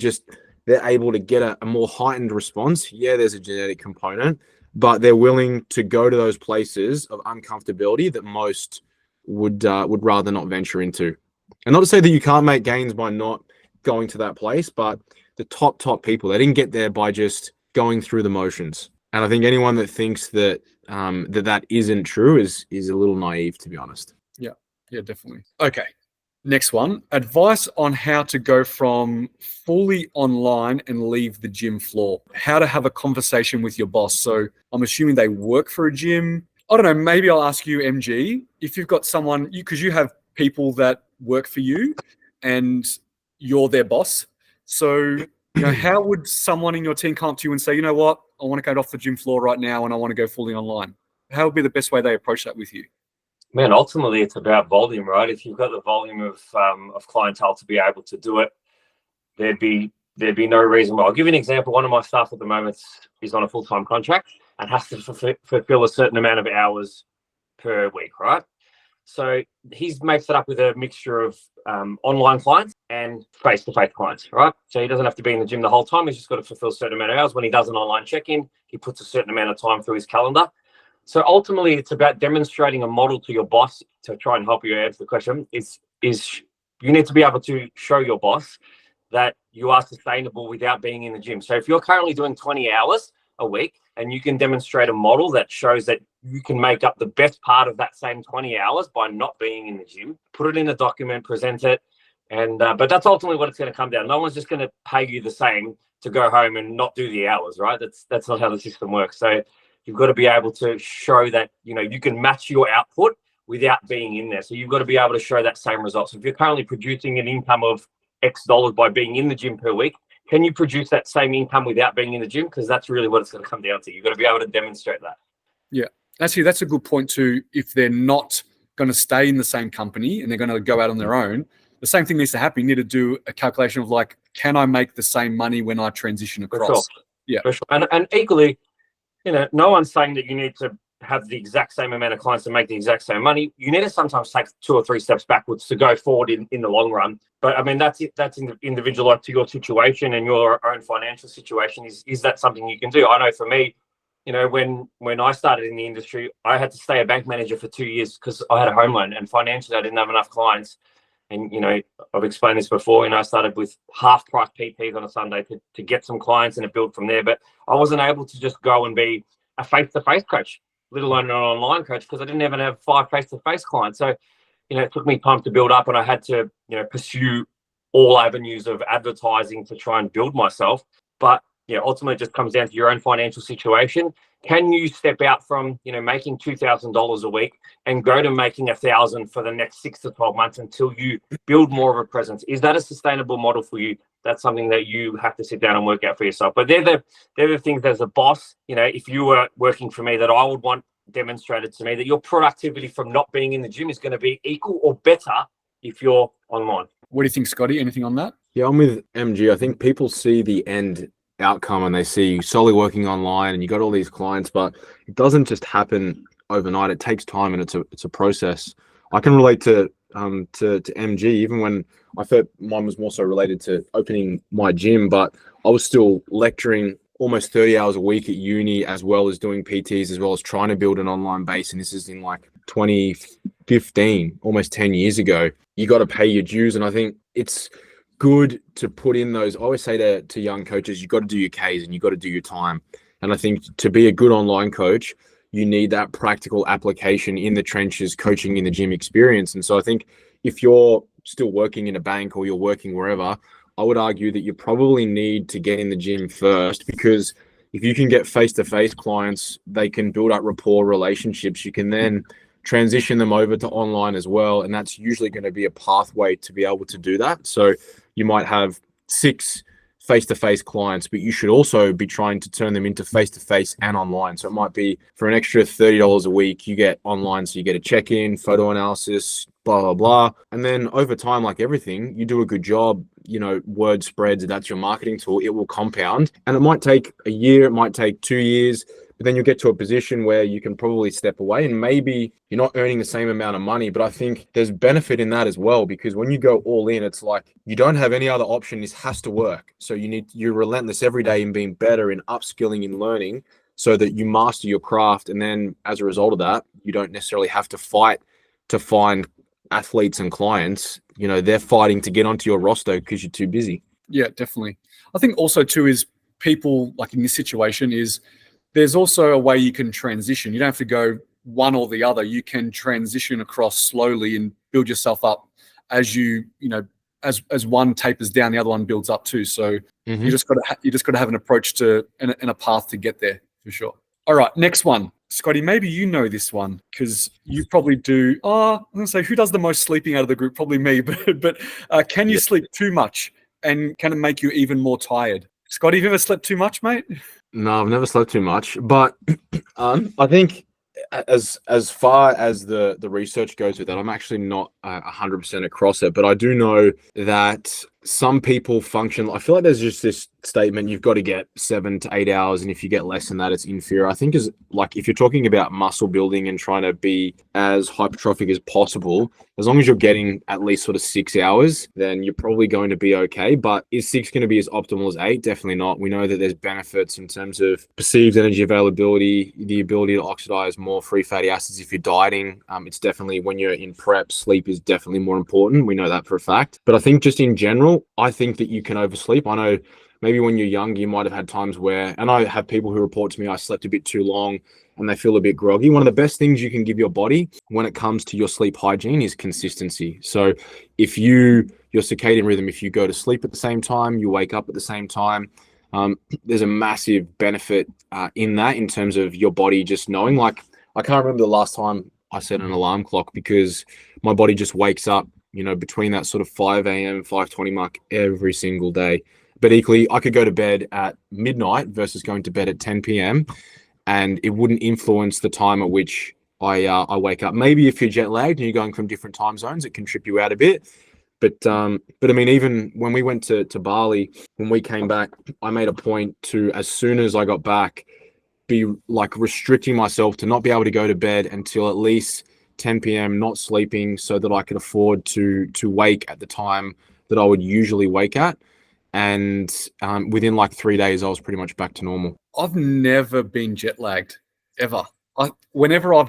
able to get a more heightened response. Yeah, there's a genetic component, but they're willing to go to those places of uncomfortability that most would rather not venture into. And not to say that you can't make gains by not going to that place, but the top people, they didn't get there by just going through the motions. And I think anyone that thinks that that isn't true is a little naive, to be honest. Yeah, definitely. Okay. Next one, advice on how to go from fully online and leave the gym floor. How to have a conversation with your boss. So I'm assuming they work for a gym. I don't know, maybe I'll ask you, MG, if you've got someone, because you have people that work for you and you're their boss. So, how would someone in your team come up to you and say, you know what, I want to get off the gym floor right now and I want to go fully online? How would be the best way they approach that with you? Man, ultimately, it's about volume, right? If you've got the volume of clientele to be able to do it, there'd be no reason why. I'll give you an example. One of my staff at the moment is on a full-time contract and has to fulfill a certain amount of hours per week, right? So he makes it up with a mixture of online clients and face-to-face clients, right? So he doesn't have to be in the gym the whole time. He's just got to fulfill a certain amount of hours. When he does an online check-in, he puts a certain amount of time through his calendar. So ultimately, it's about demonstrating a model to your boss to try and help you answer the question. Is you need to be able to show your boss that you are sustainable without being in the gym. So if you're currently doing 20 hours a week and you can demonstrate a model that shows that you can make up the best part of that same 20 hours by not being in the gym, put it in a document, present it. And but that's ultimately what it's going to come down. No one's just going to pay you the same to go home and not do the hours, right? That's not how the system works. So you've got to be able to show that, you can match your output without being in there. So you've got to be able to show that same result. So if you're currently producing an income of X dollars by being in the gym per week, can you produce that same income without being in the gym? Because that's really what it's going to come down to. You've got to be able to demonstrate that. Yeah. Actually, that's a good point too. If they're not going to stay in the same company and they're going to go out on their own, the same thing needs to happen. You need to do a calculation of can I make the same money when I transition across? For sure. Yeah. For sure. And equally, no one's saying that you need to have the exact same amount of clients to make the exact same money. You need to sometimes take 2 or 3 steps backwards to go forward in the long run. But I mean, that's individualized to your situation and your own financial situation. Is that something you can do? I know for me, when I started in the industry, I had to stay a bank manager for 2 years because I had a home loan and financially I didn't have enough clients. And, I've explained this before, I started with half price PTs on a Sunday to get some clients and it built from there. But I wasn't able to just go and be a face-to-face coach, let alone an online coach, because I didn't even have 5 face-to-face clients. So, it took me time to build up and I had to, pursue all avenues of advertising to try and build myself. But ultimately it just comes down to your own financial situation. Can you step out from, making $2,000 a week and go to making $1,000 for the next 6 to 12 months until you build more of a presence? Is that a sustainable model for you? That's something that you have to sit down and work out for yourself. But they're the things as a boss, if you were working for me, that I would want demonstrated to me that your productivity from not being in the gym is going to be equal or better if you're online. What do you think, Scotty? Anything on that? Yeah, I'm with MG. I think people see the end outcome and they see you solely working online and you got all these clients, but it doesn't just happen overnight. It takes time and it's a process. I can relate to MG, even when I thought mine was more so related to opening my gym, but I was still lecturing almost 30 hours a week at uni, as well as doing PTs, as well as trying to build an online base. And this is in 2015, almost 10 years ago. You got to pay your dues. And I think it's good to put in those. I always say to young coaches, you got to do your Ks and you got to do your time. And I think to be a good online coach, you need that practical application in the trenches, coaching in the gym experience. And so I think if you're still working in a bank or you're working wherever, I would argue that you probably need to get in the gym first, because if you can get face-to-face clients, they can build up rapport relationships. You can then transition them over to online as well. And that's usually going to be a pathway to be able to do that. So you might have 6 face-to-face clients, but you should also be trying to turn them into face-to-face and online. So it might be for an extra $30 a week, you get online. So you get a check-in, photo analysis, blah, blah, blah. And then over time, like everything, you do a good job, word spreads, that's your marketing tool, it will compound. And it might take a year, it might take 2 years, but then you'll get to a position where you can probably step away and maybe you're not earning the same amount of money. But I think there's benefit in that as well, because when you go all in, it's like you don't have any other option. This has to work. So you're relentless every day in being better, in upskilling, in learning, so that you master your craft. And then as a result of that, you don't necessarily have to fight to find athletes and clients. They're fighting to get onto your roster because you're too busy. Yeah, definitely. I think also too is people like in this situation is there's also a way you can transition. You don't have to go one or the other. You can transition across slowly and build yourself up as as one tapers down, the other one builds up too. So you just got to have an approach to and a path to get there for sure. All right, next one. Scotty, maybe you know this one because you probably do. I'm going to say, who does the most sleeping out of the group? Probably me. But can you sleep too much and can it make you even more tired? Scotty, have you ever slept too much, mate? No, I've never slept too much. But I think as far as the research goes with that, I'm actually not 100% across it. But I do know that some people function. I feel like there's just this statement, you've got to get 7 to 8 hours, and if you get less than that, it's inferior. I think is like if you're talking about muscle building and trying to be as hypertrophic as possible, as long as you're getting at least sort of 6 hours, then you're probably going to be okay. But is 6 going to be as optimal as 8? Definitely not. We know that there's benefits in terms of perceived energy availability, the ability to oxidize more free fatty acids if you're dieting. It's definitely, when you're in prep, sleep is definitely more important. We know that for a fact. But I think just in general, I think that you can oversleep. I know maybe when you're young, you might have had times where, and I have people who report to me, I slept a bit too long and they feel a bit groggy. One of the best things you can give your body when it comes to your sleep hygiene is consistency. So if your circadian rhythm, if you go to sleep at the same time, you wake up at the same time, there's a massive benefit in that, in terms of your body just knowing. Like, I can't remember the last time I set an alarm clock because my body just wakes up, between that sort of 5 a.m., 5:20 mark every single day. But equally, I could go to bed at midnight versus going to bed at 10 p.m. and it wouldn't influence the time at which I wake up. Maybe if you're jet lagged and you're going from different time zones, it can trip you out a bit. But I mean, even when we went to Bali, when we came back, I made a point to, as soon as I got back, be like restricting myself to not be able to go to bed until at least 10 p.m., not sleeping, so that I could afford to wake at the time that I would usually wake at. And within like 3 days, I was pretty much back to normal. I've never been jet lagged ever. Whenever I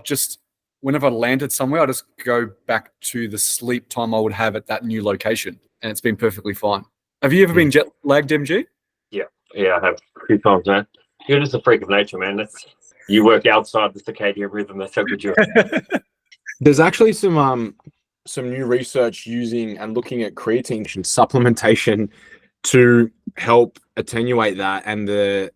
landed somewhere, I just go back to the sleep time I would have at that new location, and it's been perfectly fine. Have you ever been jet lagged, MG? Yeah, I have a few times, man. You're just a freak of nature, man. You work outside the circadian rhythm. That's how good you are. There's actually some new research using and looking at creatine supplementation to help attenuate that, and the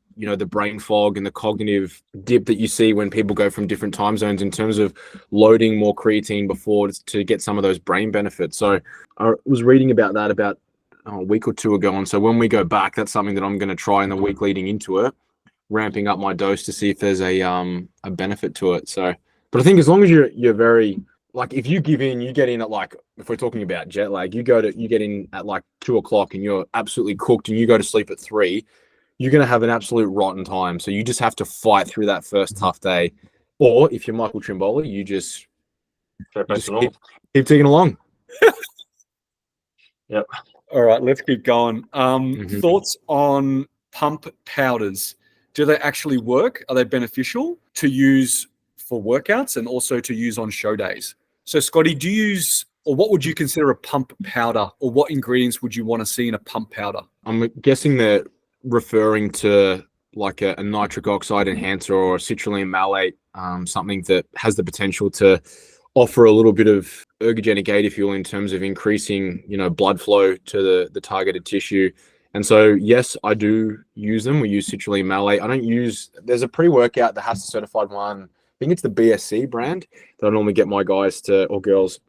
brain fog and the cognitive dip that you see when people go from different time zones, in terms of loading more creatine before to get some of those brain benefits. So I was reading about that about a week or two ago, and so when we go back, that's something that I'm going to try in the week leading into it, ramping up my dose to see if there's a benefit to it. So, but I think as long as you're very, like, if you give in, you get in at, like, if we're talking about jet lag, you get in at like 2 o'clock and you're absolutely cooked, and you go to sleep at 3, you're going to have an absolute rotten time. So you just have to fight through that first tough day. Or if you're Michael Trimboli, you just keep taking along. Yep. All right, let's keep going. Thoughts on pump powders? Do they actually work? Are they beneficial to use for workouts and also to use on show days? So, Scotty, do you use, or what would you consider a pump powder, or what ingredients would you want to see in a pump powder? I'm guessing they're referring to like a nitric oxide enhancer or a citrulline malate, something that has the potential to offer a little bit of ergogenic aid, if you will, in terms of increasing, blood flow to the targeted tissue. And so, yes, I do use them. We use citrulline malate. There's a pre-workout that has the certified one. I think it's the BSC brand that I normally get my guys or girls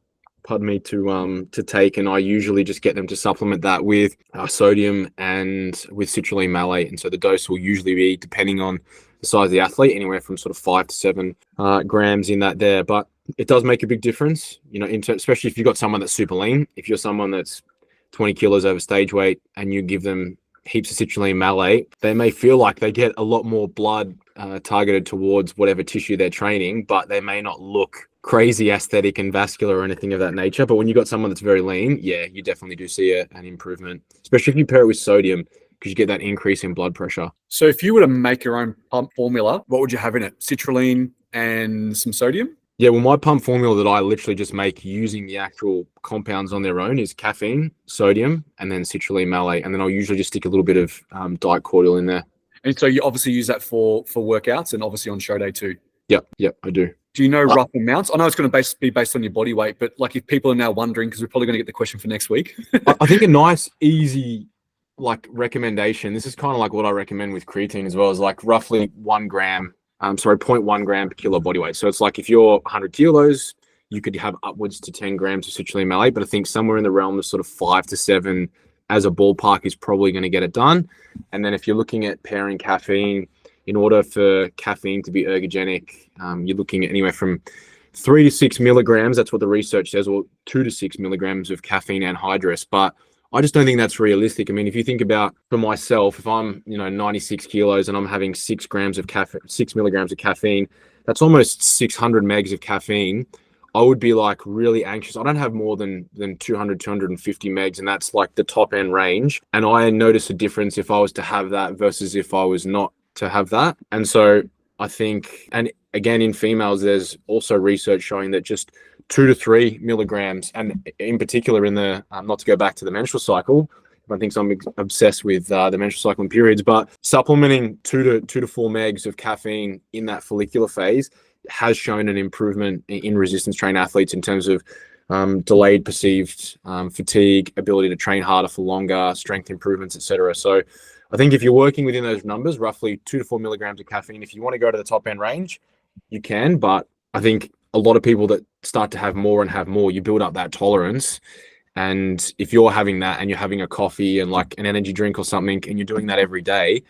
to take, and I usually just get them to supplement that with sodium and with citrulline malate. And so the dose will usually be, depending on the size of the athlete, anywhere from sort of 5 to 7 grams in that there. But it does make a big difference, you know, especially if you've got someone that's super lean. If you're someone that's 20 kilos over stage weight and you give them heaps of citrulline malate, they may feel like they get a lot more blood targeted towards whatever tissue they're training, but they may not look crazy aesthetic and vascular or anything of that nature. But when you've got someone that's very lean, yeah, you definitely do see an improvement, especially if you pair it with sodium, because you get that increase in blood pressure. So if you were to make your own pump formula, what would you have in it? Citrulline and some sodium? Yeah, well, my pump formula that I literally just make using the actual compounds on their own is caffeine, sodium, and then citrulline malate. And then I'll usually just stick a little bit of diet cordial in there. And so you obviously use that for workouts and obviously on show day too. Yep, I do. Do you know rough amounts? I know it's going to be based on your body weight, but like if people are now wondering, because we're probably going to get the question for next week. I think a nice, easy recommendation, this is kind of like what I recommend with creatine as well, is like roughly 0.1 gram per kilo body weight. So it's like if you're 100 kilos, you could have upwards to 10 grams of citrulline malate, but I think somewhere in the realm of sort of 5 to 7 as a ballpark is probably going to get it done. And then if you're looking at pairing caffeine, in order for caffeine to be ergogenic, you're looking at anywhere from 3 to 6 milligrams. That's what the research says, or 2 to 6 milligrams of caffeine anhydrous. But I just don't think that's realistic. I mean, if you think about, for myself, if I'm 96 kilos and I'm having 6 milligrams of caffeine, that's almost 600 megs of caffeine. I would be like really anxious. I don't have more than 250 megs, and that's like the top end range. And I notice a difference if I was to have that versus if I was not to have that. And so I think, and again, in females, there's also research showing that just 2 to 3 milligrams, and in particular in the, not to go back to the menstrual cycle, everyone thinks I'm obsessed with the menstrual cycle and periods, but supplementing 2 to 4 megs of caffeine in that follicular phase has shown an improvement in resistance trained athletes in terms of delayed perceived fatigue, ability to train harder for longer, strength improvements, etc. So I think if you're working within those numbers, roughly 2 to 4 milligrams of caffeine, if you want to go to the top end range, you can. But I think a lot of people that start to have more, you build up that tolerance. And if you're having that and you're having a coffee and like an energy drink or something, and you're doing that every day,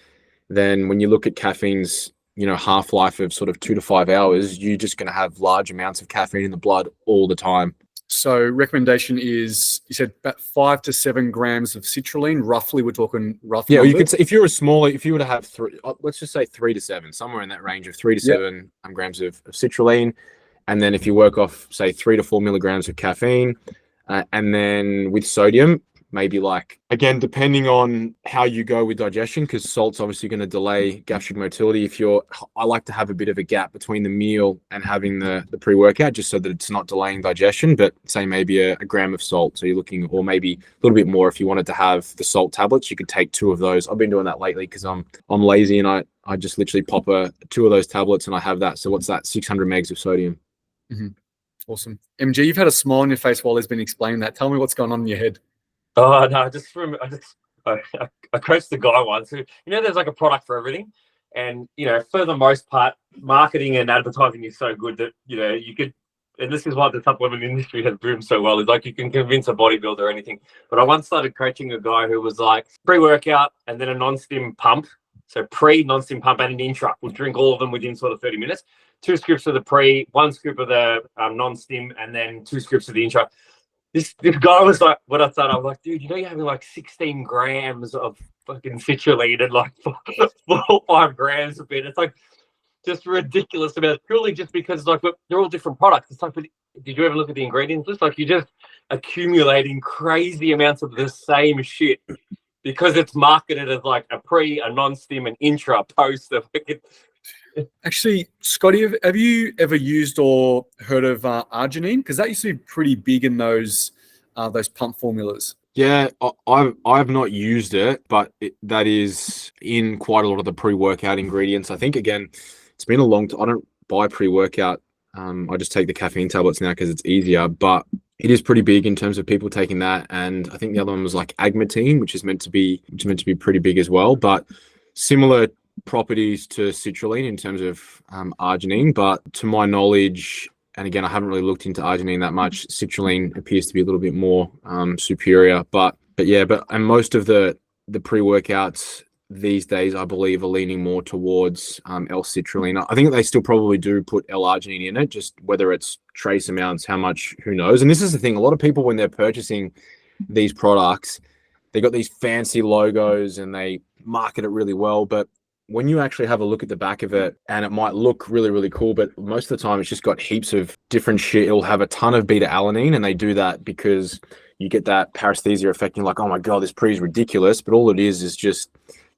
then when you look at caffeine's half-life of sort of 2 to 5 hours, you're just going to have large amounts of caffeine in the blood all the time. So recommendation is, you said about 5 to 7 grams of citrulline, roughly. We're talking roughly. Yeah, you could say, if you were to have 3, let's just say 3 to 7, somewhere in that range of 3 to 7 grams of citrulline. And then if you work off, say, 3 to 4 milligrams of caffeine, and then with sodium, maybe like, again, depending on how you go with digestion, because salt's obviously going to delay gastric motility. I like to have a bit of a gap between the meal and having the pre-workout, just so that it's not delaying digestion, but say maybe a gram of salt. So you're looking, or maybe a little bit more if you wanted to have the salt tablets, you could take 2 of those. I've been doing that lately because I'm lazy, and I just literally pop 2 of those tablets and I have that. So what's that? 600 megs of sodium. Mm-hmm. Awesome. MG, you've had a smile on your face while he's been explaining that. Tell me what's going on in your head. Oh no, I coached the guy once who, there's like a product for everything, and for the most part, marketing and advertising is so good that you could, and this is why the supplement industry has boomed so well, is like you can convince a bodybuilder or anything. But I once started coaching a guy who was like pre-workout and then a non-stim pump. So non-stim pump and an intra. We'll drink all of them within sort of 30 minutes. 2 scoops of the pre, 1 scoop of the non-stim, and then 2 scoops of the intra. This guy was like, when I started, I was like, dude, you're having like 16 grams of fucking citrulline and like 4 or 5 grams of it. It's like just ridiculous amount, purely just because like they're all different products. It's like, did you ever look at the ingredients list? Like you're just accumulating crazy amounts of the same shit because it's marketed as like a pre, a non-stim, an intra, post. Actually, Scotty, have you ever used or heard of arginine? Because that used to be pretty big in those pump formulas. Yeah, I've not used it, but that is in quite a lot of the pre-workout ingredients. I think, again, it's been a long time. I don't buy pre-workout. I just take the caffeine tablets now because it's easier, but it is pretty big in terms of people taking that. And I think the other one was like agmatine, which is meant to be pretty big as well, but similar properties to citrulline in terms of arginine. But to my knowledge, and again, I haven't really looked into arginine that much. Citrulline appears to be a little bit more superior, but most of the pre-workouts these days, I believe, are leaning more towards L-citrulline. I think they still probably do put L-arginine in it, just whether it's trace amounts, how much, who knows. And this is the thing, a lot of people, when they're purchasing these products, they got these fancy logos and they market it really well, but when you actually have a look at the back of it, and it might look really, really cool, but most of the time it's just got heaps of different shit. It'll have a ton of beta-alanine, and they do that because you get that paresthesia effect. You're like, oh my God, this pre is ridiculous. But all it is just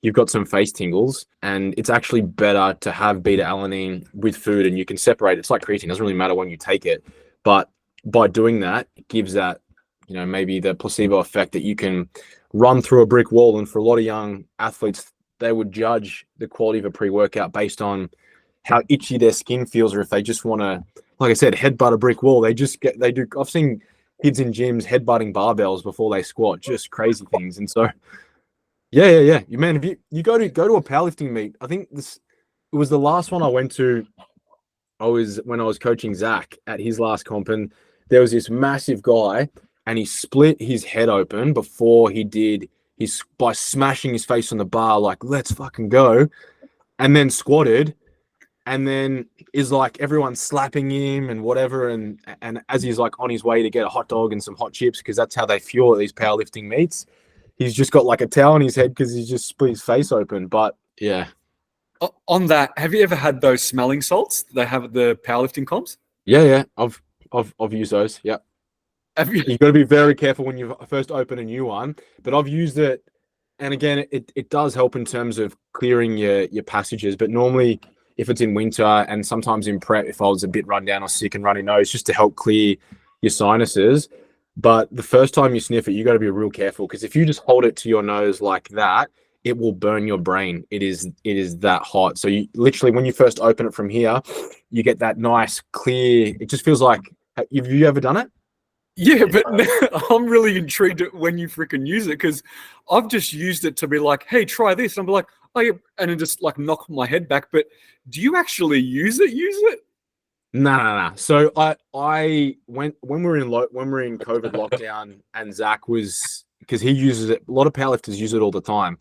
you've got some face tingles, and it's actually better to have beta-alanine with food, and you can separate. It's like creatine. It doesn't really matter when you take it. But by doing that, it gives that, maybe the placebo effect that you can run through a brick wall. And for a lot of young athletes, they would judge the quality of a pre-workout based on how itchy their skin feels, or if they just want to, like I said, headbutt a brick wall. I've seen kids in gyms headbutting barbells before they squat, just crazy things. And so, yeah. Man, if you go to a powerlifting meet, I think it was the last one I went to. When I was coaching Zach at his last comp, and there was this massive guy, and he split his head open before he did by smashing his face on the bar, like, let's fucking go, and then squatted, and then is like everyone's slapping him and whatever, and as he's like on his way to get a hot dog and some hot chips, because that's how they fuel at these powerlifting meets, he's just got like a towel on his head because he's just split his face open. But yeah. On that, have you ever had those smelling salts they have at the powerlifting comps? Yeah. I've used those. Yeah. You've got to be very careful when you first open a new one, but I've used it, and again, it does help in terms of clearing your passages. But normally, if it's in winter, and sometimes in prep, if I was a bit run down or sick and runny nose, just to help clear your sinuses. But the first time you sniff it, you got to be real careful, because if you just hold it to your nose like that, it will burn your brain. It is that hot. So you literally, when you first open it from here, you get that nice clear. It just feels like. Have you ever done it? Yeah, but I'm really intrigued at when you freaking use it, because I've just used it to be like, hey, try this. And I'm like, oh, yeah, and then just like knock my head back. But do you actually use it? No. So I when we're in COVID lockdown, and Zach was, because he uses it. A lot of powerlifters use it all the time.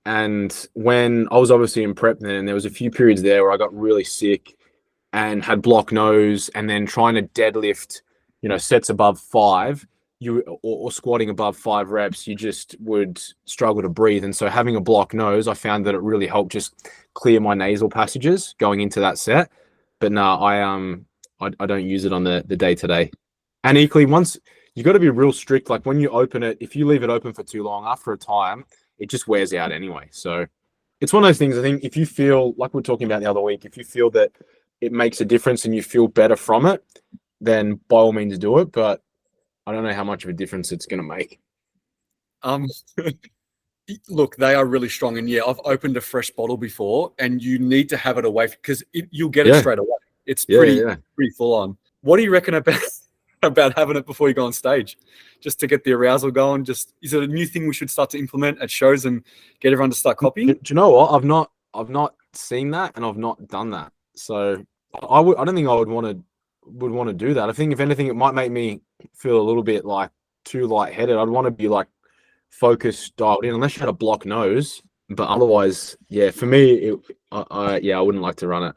And when I was obviously in prep then, there was a few periods there where I got really sick and had blocked nose, and then trying to deadlift, sets above 5, or squatting above 5 reps, you just would struggle to breathe. And so having a blocked nose, I found that it really helped just clear my nasal passages going into that set. But no, I don't use it on the day to day. And equally, once you got to be real strict, like when you open it, if you leave it open for too long, after a time, it just wears out anyway. So it's one of those things. I think if you feel, like we were talking about the other week, if you feel that it makes a difference and you feel better from it, then by all means do it. But I don't know how much of a difference it's going to make. Look, they are really strong. And yeah, I've opened a fresh bottle before, and you need to have it away, because you'll get it straight away. It's pretty full on. What do you reckon about having it before you go on stage, just to get the arousal going? Is it a new thing we should start to implement at shows and get everyone to start copying? Do you know what? I've not seen that, and I've not done that. So I don't think I would want to do that. I think if anything, it might make me feel a little bit like too lightheaded. I'd want to be like focused, dialed in, unless you had a blocked nose. But otherwise, yeah, for me, I wouldn't like to run it.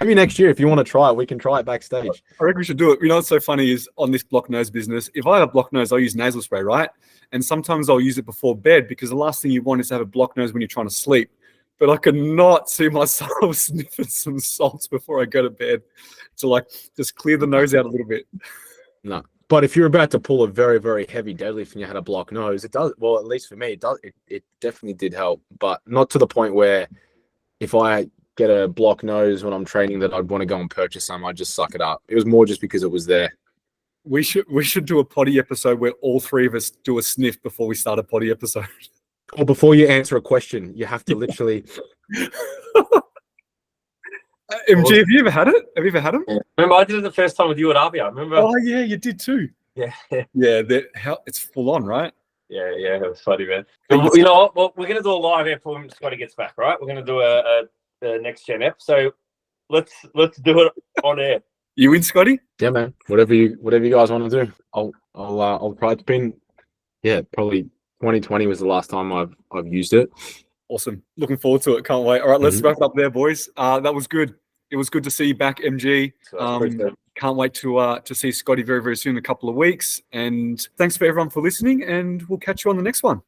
Maybe next year, if you want to try it, we can try it backstage. I reckon we should do it. What's so funny is, on this blocked nose business, if I have a blocked nose, I'll use nasal spray, right? And sometimes I'll use it before bed, because the last thing you want is to have a blocked nose when you're trying to sleep. But I cannot see myself sniffing some salts before I go to bed to like just clear the nose out a little bit. No. But if you're about to pull a very, very heavy deadlift and you had a blocked nose, it does. Well, at least for me, it does. It definitely did help, but not to the point where if I get a blocked nose when I'm training that I'd want to go and purchase some. I'd just suck it up. It was more just because it was there. We should do a potty episode where all three of us do a sniff before we start a potty episode. Or before you answer a question, you have to literally. MG, have you ever had it? Have you ever had them? Yeah. Remember, I did it the first time with you at Avia. Remember? Oh yeah, you did too. Yeah. Yeah, it's full on, right? Yeah, it was funny, man. You know what? Well, we're going to do a live app when Scotty gets back, right? We're going to do a next gen app. So let's do it on air. You in, Scotty? Yeah, man. Whatever you guys want to do, I'll try. It's been, probably 2020 was the last time I've used it. Awesome. Looking forward to it. Can't wait. All right, let's Mm-hmm. wrap it up there, boys. That was good. It was good to see you back, MG. Can't wait to see Scotty very, very soon in a couple of weeks. And thanks for everyone for listening, and we'll catch you on the next one.